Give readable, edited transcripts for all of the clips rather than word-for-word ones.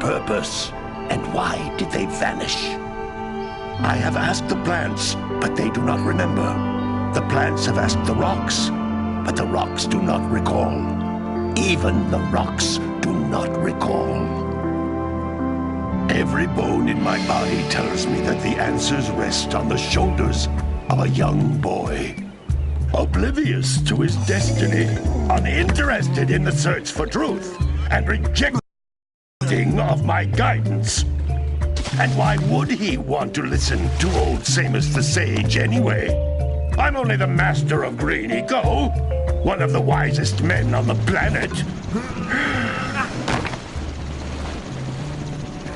purpose? And why did they vanish? I have asked the plants, but they do not remember. The plants have asked the rocks, but the rocks do not recall. Even the rocks do not recall. Every bone in my body tells me that the answers rest on the shoulders of a young boy. Oblivious to his destiny, uninterested in the search for truth, and rejecting of my guidance. And why would he want to listen to old Samus the Sage anyway? I'm only the master of Green Eco, one of the wisest men on the planet.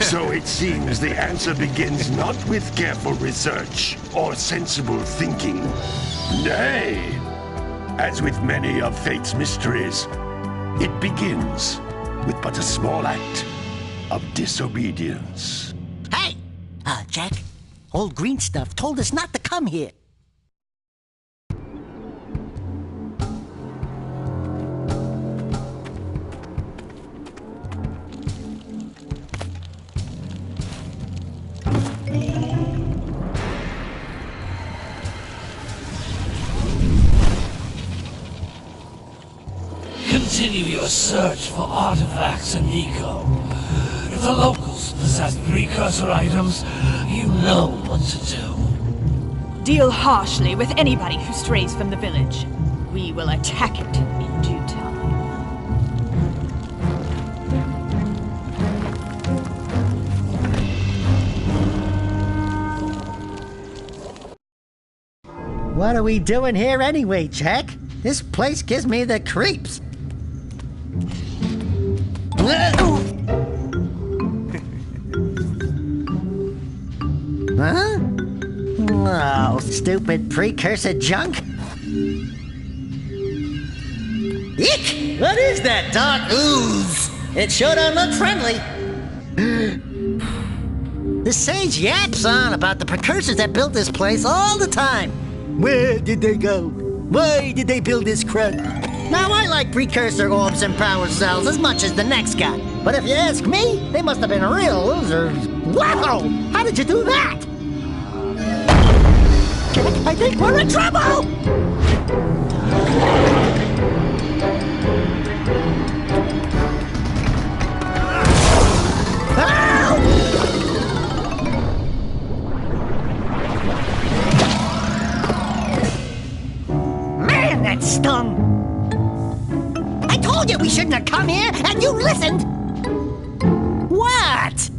So it seems the answer begins not with careful research or sensible thinking. Nay, as with many of fate's mysteries, it begins with but a small act of disobedience. Hey! Jack, old green stuff told us not to come here. Continue your search for artifacts and eco. If the locals possess precursor items, you know what to do. Deal harshly with anybody who strays from the village. We will attack it in due time. What are we doing here anyway, Jack? This place gives me the creeps. Huh? Oh, stupid precursor junk. Eek! What is that dark ooze? It sure don't look friendly. The sage yaps on about the precursors that built this place all the time. Where did they go? Why did they build this crud? Now, I like precursor orbs and power cells as much as the next guy. But if you ask me, they must have been real losers. Wow! How did you do that? Jack, I think we're in trouble! Man, that stung! I told you we shouldn't have come here, and you listened! What?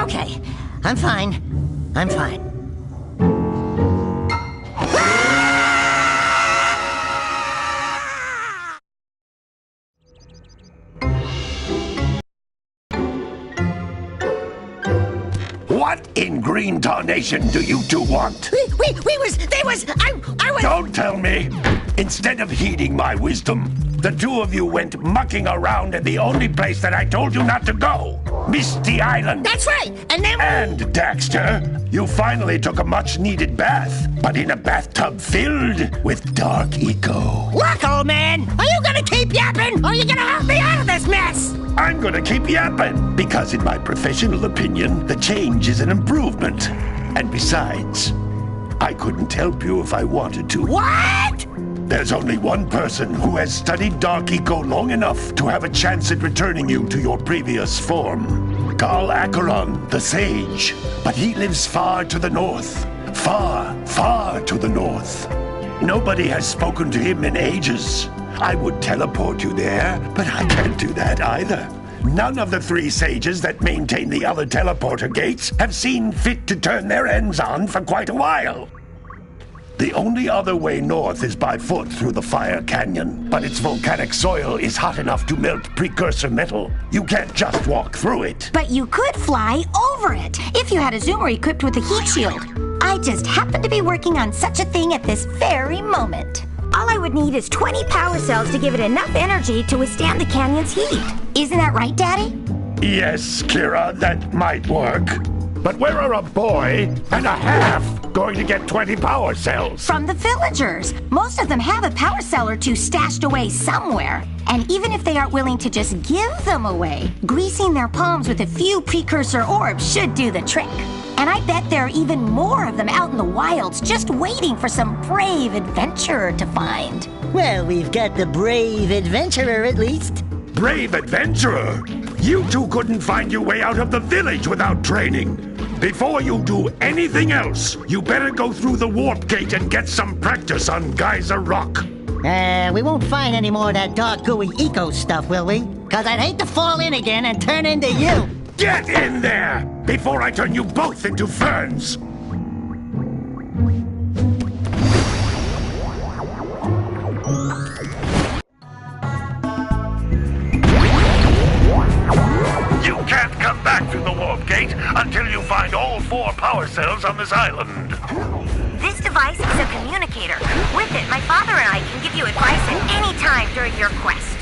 Okay. I'm fine. What in green tarnation do you two want? I was... Don't tell me! Instead of heeding my wisdom, the two of you went mucking around in the only place that I told you not to go, Misty Island. That's right, and then... And, Dexter, you finally took a much-needed bath, but in a bathtub filled with dark eco. Look, old man, are you gonna keep yapping, or are you gonna help me out of this mess? I'm gonna keep yapping, because in my professional opinion, the change is an improvement. And besides, I couldn't help you if I wanted to. What? There's only one person who has studied Dark Eco long enough to have a chance at returning you to your previous form. Carl Acheron, the Sage. But he lives far to the north. Far, far to the north. Nobody has spoken to him in ages. I would teleport you there, but I can't do that either. None of the three sages that maintain the other teleporter gates have seen fit to turn their ends on for quite a while. The only other way north is by foot through the Fire Canyon, but its volcanic soil is hot enough to melt precursor metal. You can't just walk through it. But you could fly over it, if you had a zoomer equipped with a heat shield. I just happen to be working on such a thing at this very moment. All I would need is 20 power cells to give it enough energy to withstand the canyon's heat. Isn't that right, Daddy? Yes, Kira, that might work. But where are a boy and a half going to get 20 power cells? From the villagers. Most of them have a power cell or two stashed away somewhere. And even if they aren't willing to just give them away, greasing their palms with a few precursor orbs should do the trick. And I bet there are even more of them out in the wilds just waiting for some brave adventurer to find. Well, we've got the brave adventurer at least. Brave adventurer? You two couldn't find your way out of the village without training. Before you do anything else, you better go through the warp gate and get some practice on Geyser Rock. We won't find any more of that dark gooey eco stuff, will we? 'Cause I'd hate to fall in again and turn into you. Get in there before I turn you both into ferns. You can't come back through the warp gate until you find all 4 power cells on this island. This device is a communicator. With it, my father and I can give you advice at any time during your quest.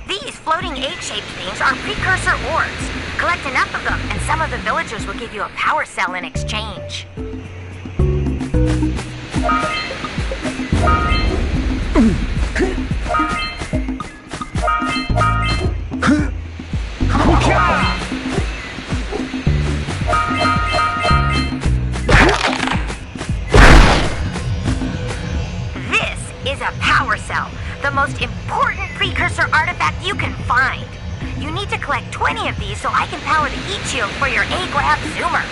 These floating egg-shaped things are precursor orbs. Collect enough of them, and some of the villagers will give you a power cell in exchange. Is a power cell, the most important precursor artifact you can find. You need to collect 20 of these so I can power the heat shield for your A-Grab Zoomer.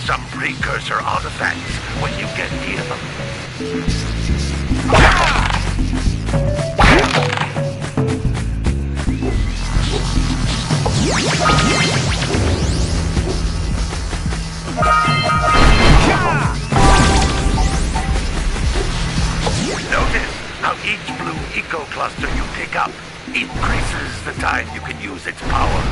Some precursor artifacts when you get near them. Notice how each blue eco cluster you pick up increases the time you can use its power.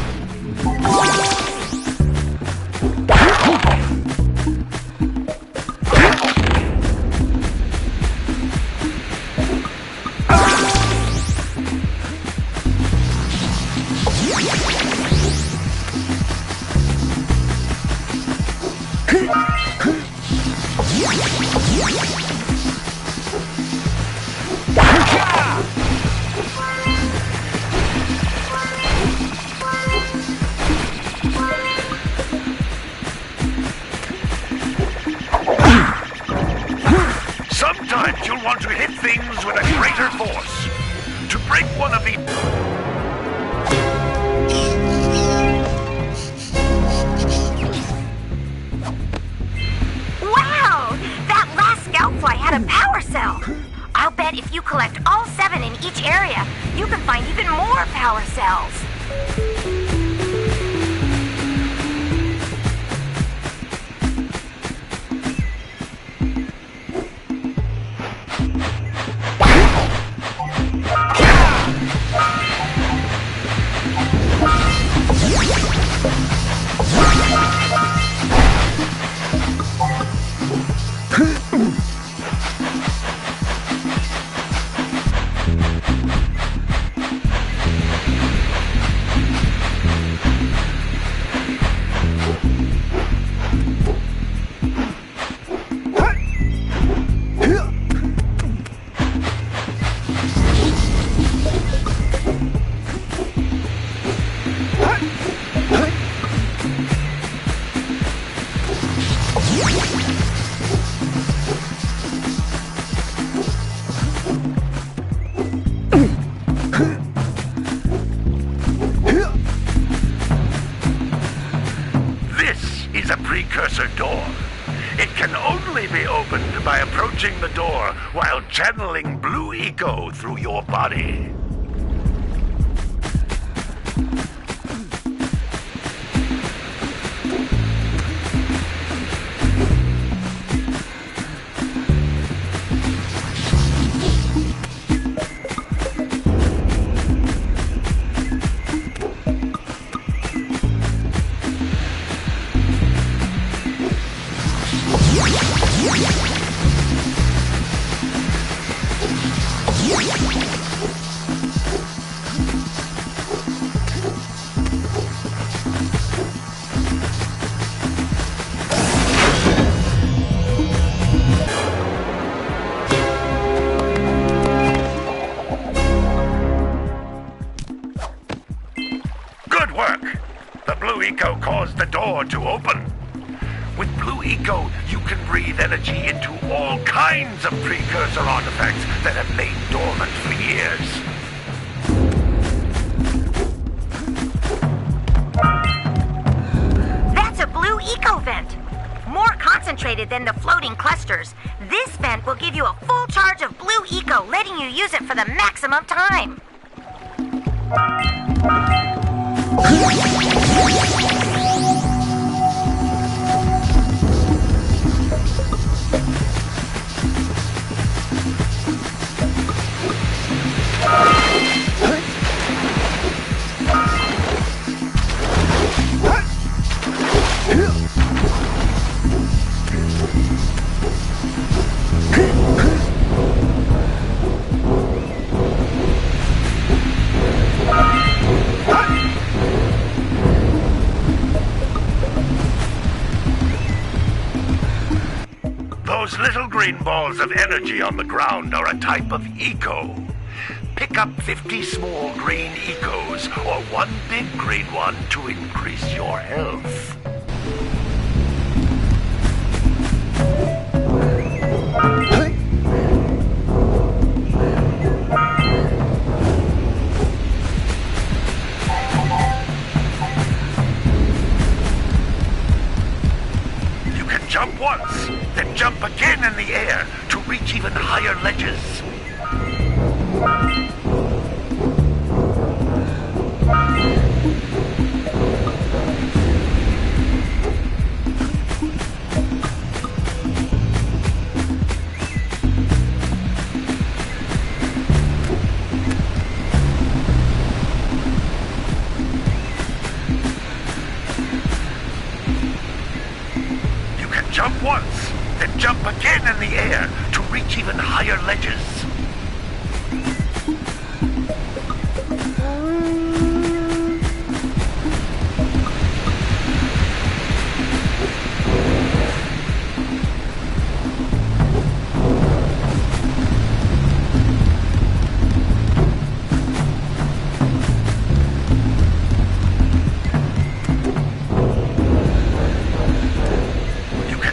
Sometimes you'll want to hit things with a greater force. To break one of the... Wow! That last scoutfly had a power cell! I'll bet if you collect all 7 in each area, you can find even more power cells. approaching the door while channeling blue eco through your body. Eco caused the door to open. With Blue Eco, you can breathe energy into all kinds of precursor artifacts that have lain dormant for years. That's a Blue Eco vent. More concentrated than the floating clusters. This vent will give you a full charge of Blue Eco, letting you use it for the maximum time. Those little green balls of energy on the ground are a type of eco. Pick up 50 small green ecos or one big green one to increase your health. You can jump once, then jump again in the air to reach even higher ledges. You can jump once, then jump again in the air to reach even higher ledges.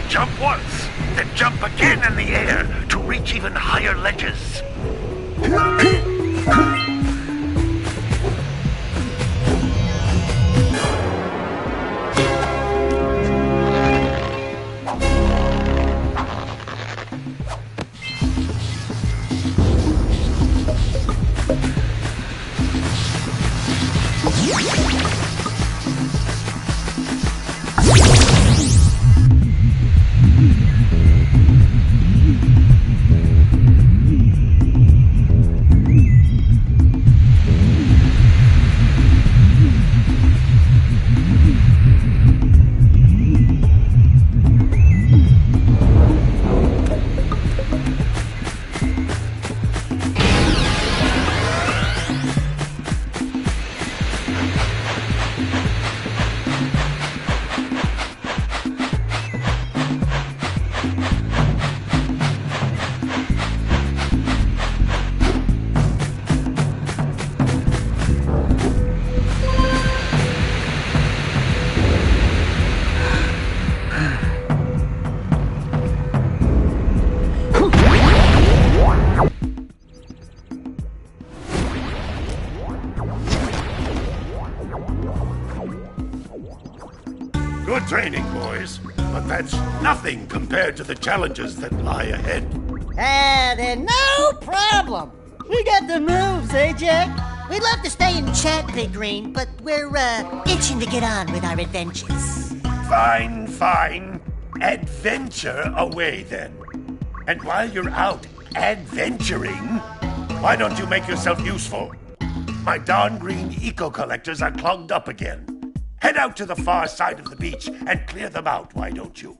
Jump once, then jump again in the air to reach even higher ledges. Good training, boys, but that That's nothing compared to the challenges that lie ahead. Then no problem. We got the moves, eh, Jack? We'd love to stay and chat, Big Green, but we're, itching to get on with our adventures. Fine, fine. Adventure away, then. And while you're out adventuring, why don't you make yourself useful? My darn green eco-collectors are clogged up again. Head out to the far side of the beach and clear them out, why don't you?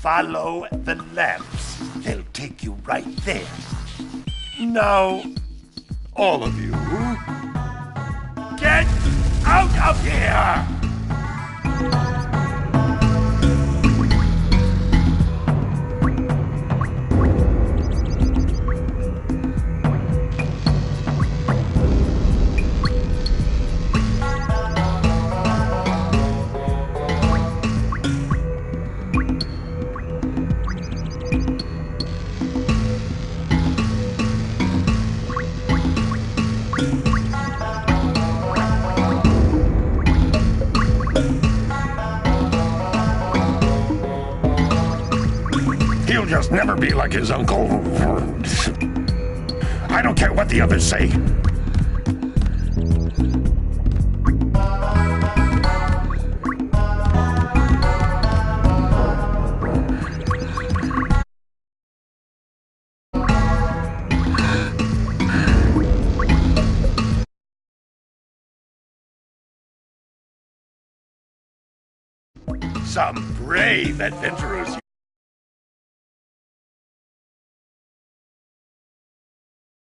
Follow the lamps. They'll take you right there. Now, all of you, get out of here! He'll just never be like his uncle. I don't care what the others say. Some brave adventurers.